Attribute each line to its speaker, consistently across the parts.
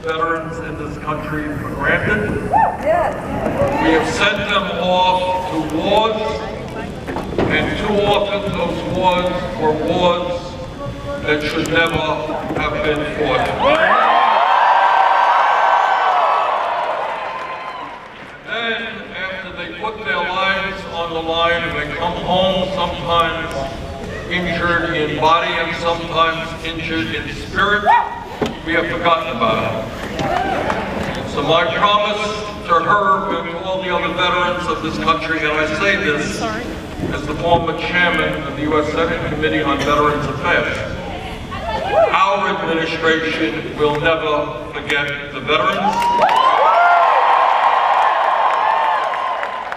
Speaker 1: veterans in this country for granted. We have sent them off to wars, and too often those wars were wars that should never have been fought. Then, after they put their lives on the line and they come home, sometimes injured in body and sometimes injured in spirit, we have forgotten about it. So my promise to her and to all the other veterans of this country, and I say this as the former chairman of the U.S. Senate Committee on Veterans Affairs, our administration will never forget the veterans.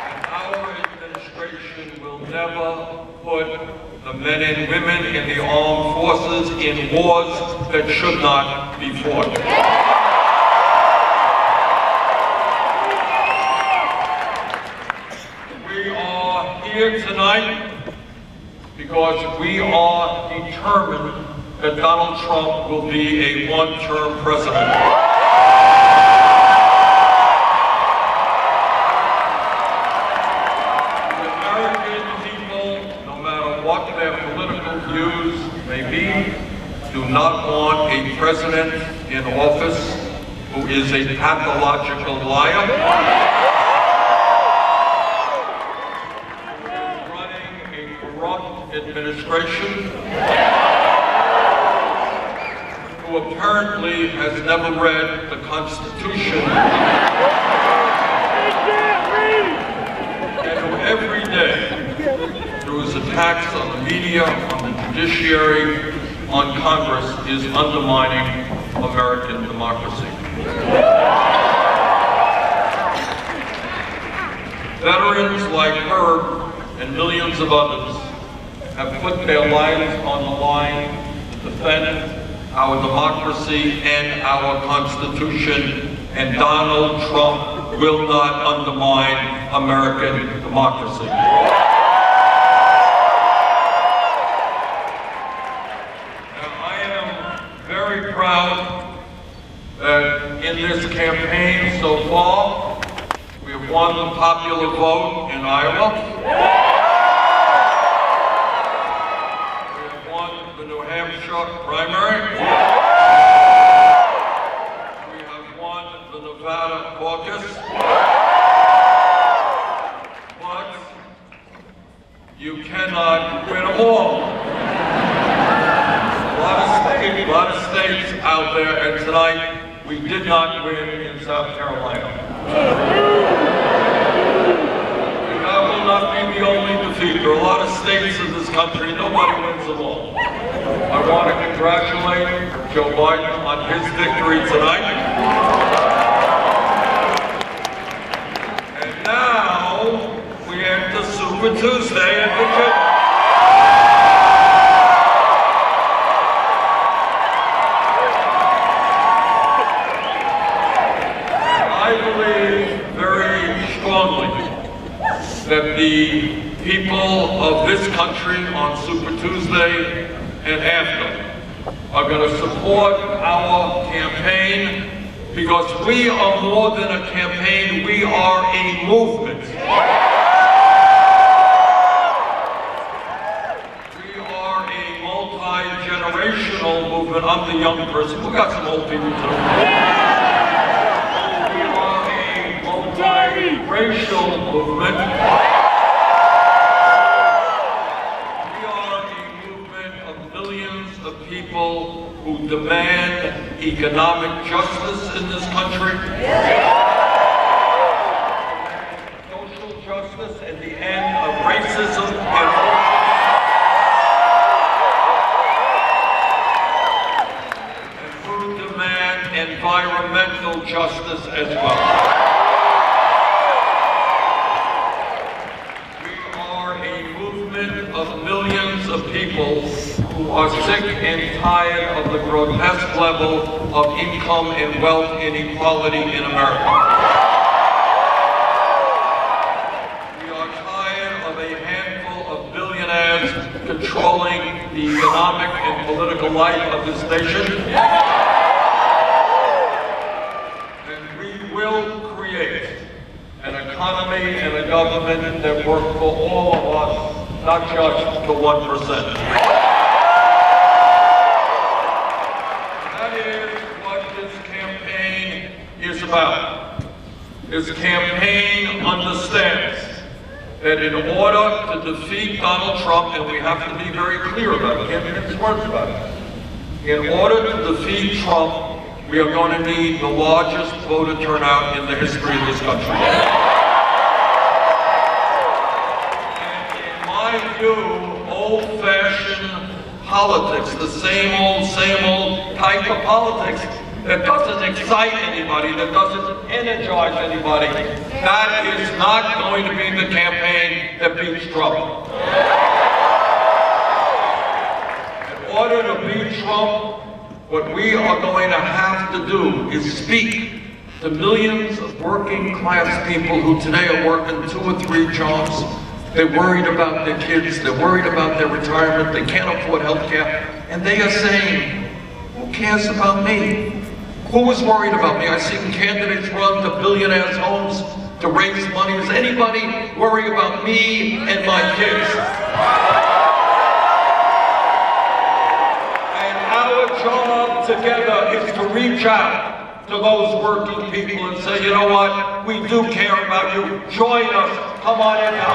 Speaker 1: And our administration will never put the men and women in the armed forces in wars that should not be fought. We are here tonight because we are determined that Donald Trump will be a one-term president. Do not want a president in office who is a pathological liar, who is running a corrupt administration, who apparently has never read the Constitution, and who every day, through his attacks on the media, on the judiciary, on Congress, is undermining American democracy. Veterans like her and millions of others have put their lives on the line to defend our democracy and our Constitution, and Donald Trump will not undermine American democracy. That in this campaign so far, we have won the popular vote in Iowa. We have won the New Hampshire primary. We have won the Nevada caucus. But you cannot win them all. A lot of states out there, and tonight we did not win in South Carolina. And that will not be the only defeat. There are a lot of states in this country, nobody wins them all. I want to congratulate Joe Biden on his victory tonight. And now we enter Super Tuesday in Virginia. That the people of this country on Super Tuesday and after are going to support our campaign, because we are more than a campaign, we are a movement. We are a multi-generational movement. I'm the young person. We got some old people too. Racial movement. We are a movement of millions of people who demand economic justice in this country, social justice, and the end of racism and who demand environmental justice as well. Of millions of people who are sick and tired of the grotesque level of income and wealth inequality in America. We are tired of a handful of billionaires controlling the economic and political life of this nation. government that work for all of us, not just the 1%. That is what this campaign is about. This campaign understands that in order to defeat Donald Trump, and we have to be very clear about it, can't mince words about it. In order to defeat Trump, we are going to need the largest voter turnout in the history of this country. And in my view, old-fashioned politics, the same old type of politics that doesn't excite anybody, that doesn't energize anybody, that is not going to be the campaign that beats Trump. In order to beat Trump, what we are going to have to do is speak to millions of working class people who today are working 2 or 3 jobs. They're worried about their kids, they're worried about their retirement, they can't afford health care, and they are saying, who cares about me? Who is worried about me? I've seen candidates run to billionaires' homes to raise money. Does anybody worry about me and my kids? And our job together is to reach out to those working people and say, you know what? We do care about you. Join us. Come on in now.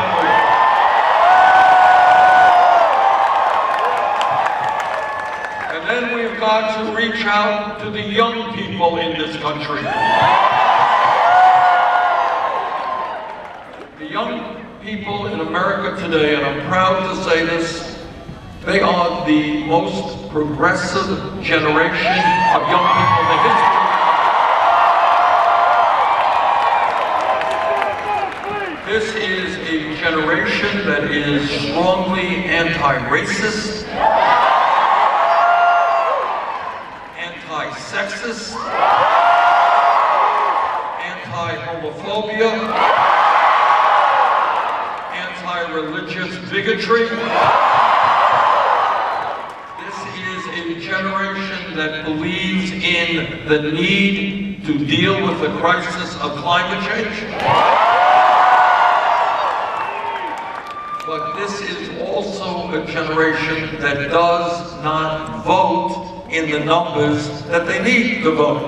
Speaker 1: And then we've got to reach out to the young people in this country. The young people in America today, and I'm proud to say this, they are the most progressive generation of young people in the history. This is a generation that is strongly anti-racist, anti-sexist, anti-homophobia, anti-religious bigotry. This is a generation that believes in the need to deal with the crisis of climate change. But this is also a generation that does not vote in the numbers that they need to vote.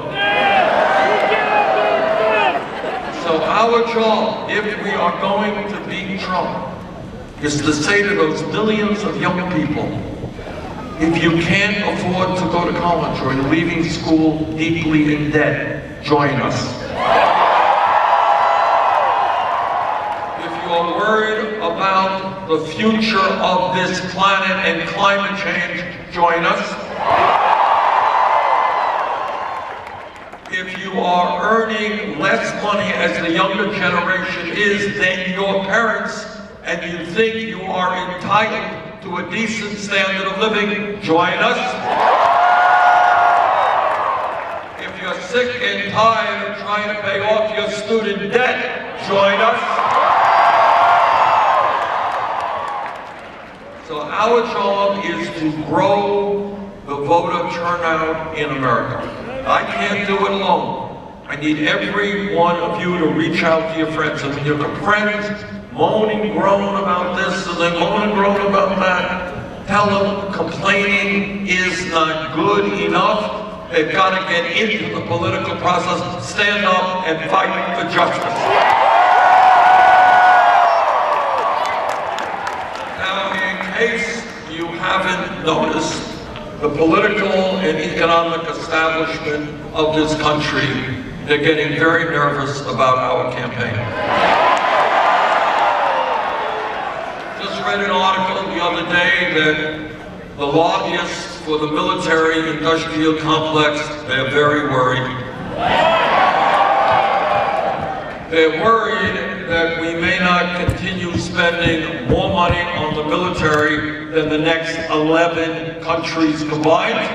Speaker 1: So our job, if we are going to beat Trump, is to say to those millions of young people, if you can't afford to go to college or you're leaving school deeply in debt, join us. Are worried about the future of this planet and climate change, join us. If you are earning less money as the younger generation is than your parents, and you think you are entitled to a decent standard of living, join us. If you're sick and tired of trying to pay off your student debt, join us. So our job is to grow the voter turnout in America. I can't do it alone. I need every one of you to reach out to your friends. And when your friends moan and groan about this and then moan and groan about that, tell them complaining is not good enough. They've got to get into the political process, stand up and fight for justice. In case you haven't noticed, the political and economic establishment of this country, they're getting very nervous about our campaign. Just read an article the other day that the lobbyists for the military-industrial complex, they're very worried. They're worried that we may not continue spending more money on the military than the next 11 countries combined.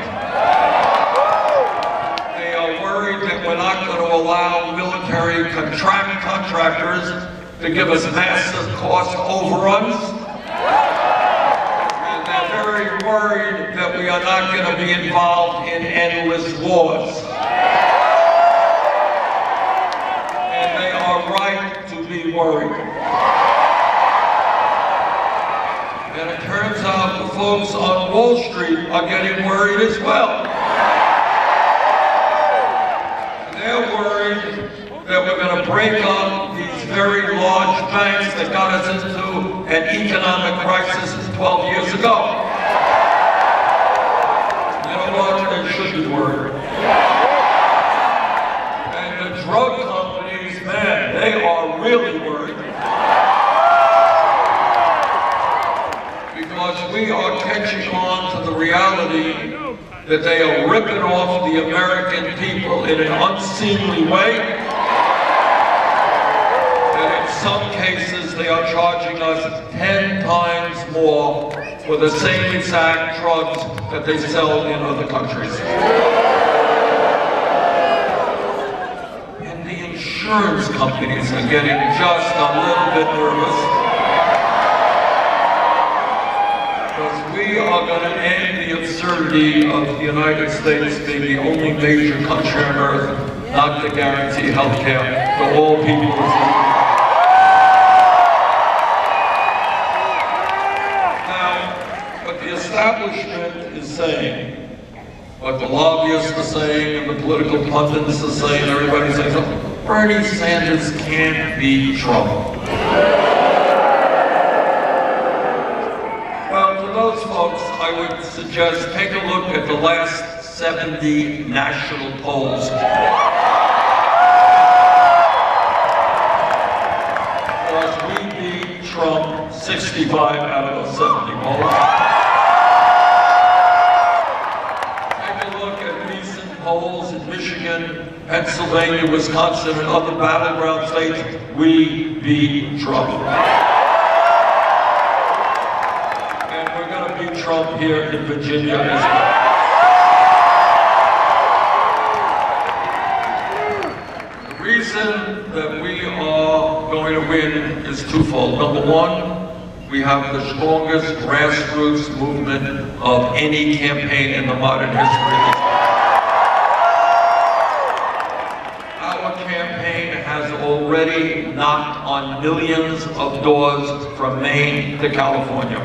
Speaker 1: They are worried that we're not going to allow military contractors to give us massive cost overruns. And they're very worried that we are not going to be involved in endless wars. And they are right to be worried. turns out the folks on Wall Street are getting worried as well. They're worried that we're going to break up these very large banks that got us into an economic crisis 12 years ago. You know what? They should be worried. And the drug companies, man, they are really worried. Because we are catching on to the reality that they are ripping off the American people in an unseemly way. That in some cases they are charging us 10 times more for the same exact drugs that they sell in other countries. And the insurance companies are getting just a little bit nervous. We are going to end the absurdity of the United States being the only major country on earth not to guarantee health care to all people. Now, what the establishment is saying, what the lobbyists are saying, and the political pundits are saying, everybody's saying, Bernie Sanders can't beat Trump. Those folks, I would suggest take a look at the last 70 national polls. Because we beat Trump 65 out of those 70 polls. Take a look at recent polls in Michigan, Pennsylvania, Wisconsin, and other battleground states. We beat Trump. Trump here in Virginia as well. The reason that we are going to win is twofold. Number one, we have the strongest grassroots movement of any campaign in the modern history. Our campaign has already knocked on millions of doors from Maine to California.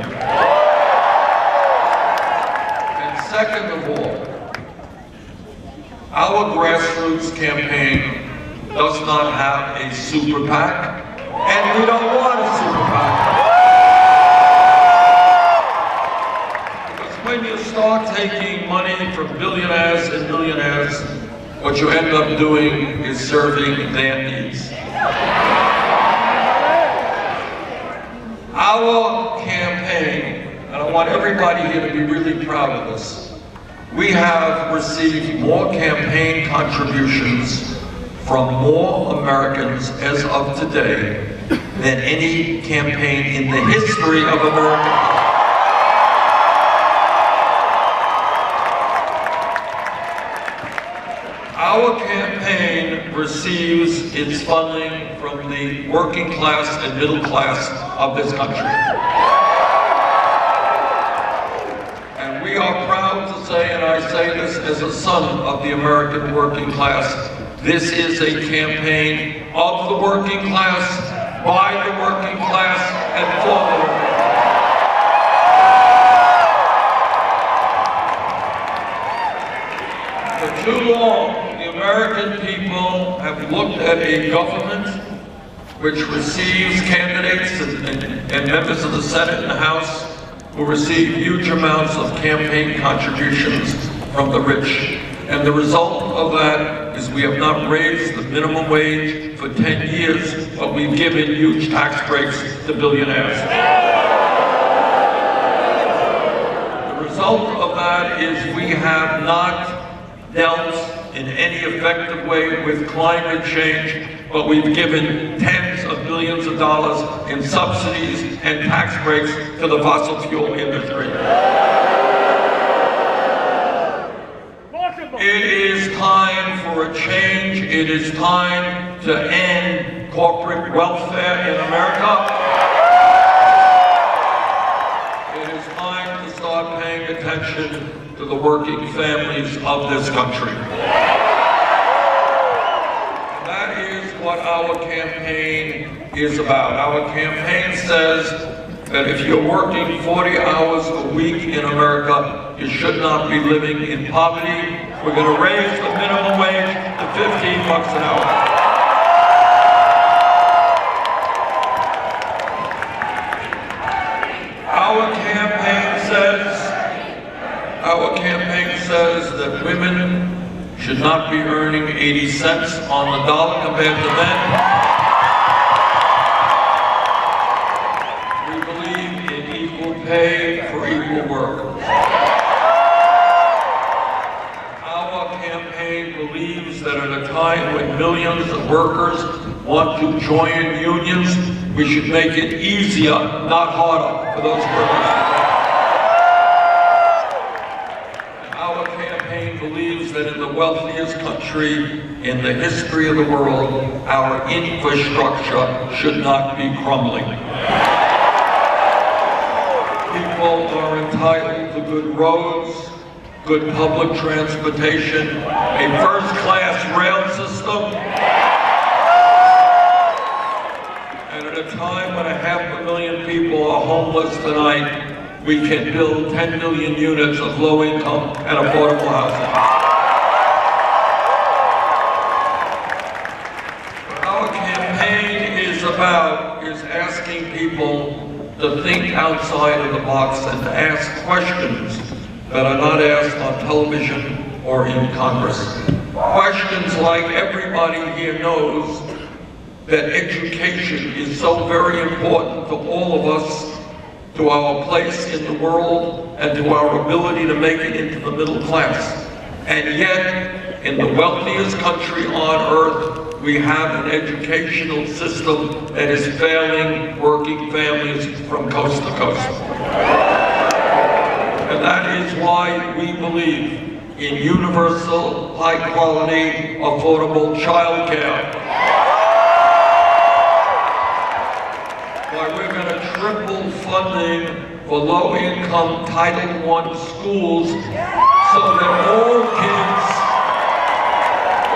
Speaker 1: Second of all, our grassroots campaign does not have a super PAC, and we don't want a super PAC. Because when you start taking money from billionaires and millionaires, what you end up doing is serving their needs. Our campaign, and I want everybody here to be really proud of this, we have received more campaign contributions from more Americans as of today than any campaign in the history of America. Our campaign receives its funding from the working class and middle class of this country. We are proud to say, and I say this as a son of the American working class, this is a campaign of the working class, by the working class, and for the working class. For too long, the American people have looked at a government which receives candidates and members of the Senate and the House who receive huge amounts of campaign contributions from the rich. And the result of that is we have not raised the minimum wage for 10 years, but we've given huge tax breaks to billionaires. The result of that is we have not dealt in any effective way with climate change, but we've given tens of billions of dollars in subsidies and tax breaks to the fossil fuel industry. It is time for a change. It is time to end corporate welfare in America. It is time to start paying attention to the working families of this country. That is what our campaign is about. Our campaign says that if you're working 40 hours a week in America, you should not be living in poverty. We're going to raise the minimum wage to $15 an hour. Our campaign says that women should not be earning 80 cents on the dollar compared to men. We believe in equal pay for equal work. Our campaign believes that at a time when millions of workers want to join unions, we should make it easier, not harder, for those workers. Our campaign believes that in the wealthiest country in the history of the world, our infrastructure should not be crumbling. People are entitled to good roads, good public transportation, a first-class rail system, and at a time when 500,000 people are homeless tonight, we can build 10 million units of low-income and affordable housing. What our campaign is asking people to think outside of the box and to ask questions that are not asked on television or in Congress. Questions like everybody here knows that education is so very important to all of us, to our place in the world, and to our ability to make it into the middle class. And yet, in the wealthiest country on earth, we have an educational system that is failing working families from coast to coast. And that is why we believe in universal, high-quality, affordable child care. Why we're going to triple funding for low-income Title I schools so that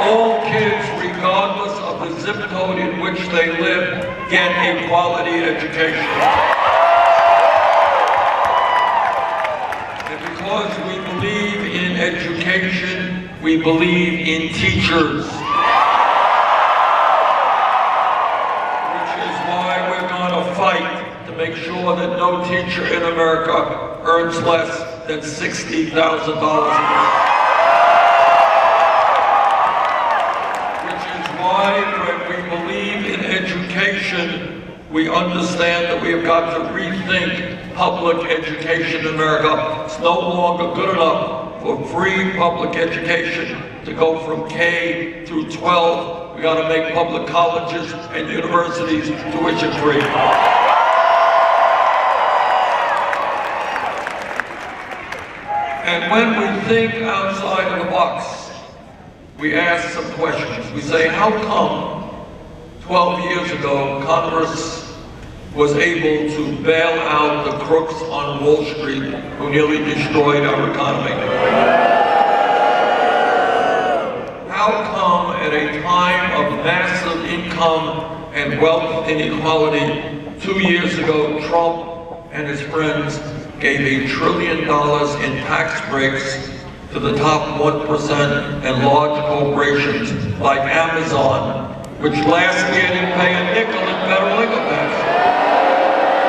Speaker 1: all kids, regardless of the zip code in which they live, get a quality education. And because we believe in education, we believe in teachers. Fight to make sure that no teacher in America earns less than $60,000 a year. Which is why when we believe in education, we understand that we have got to rethink public education in America. It's no longer good enough for free public education to go from K through 12. We got to make public colleges and universities tuition free. And when we think outside of the box, we ask some questions. We say, how come 12 years ago Congress was able to bail out the crooks on Wall Street who nearly destroyed our economy? How come at a time of massive income and wealth inequality, 2 years ago, Trump and his friends gave $1 trillion in tax breaks to the top 1% and large corporations like Amazon, which last year didn't pay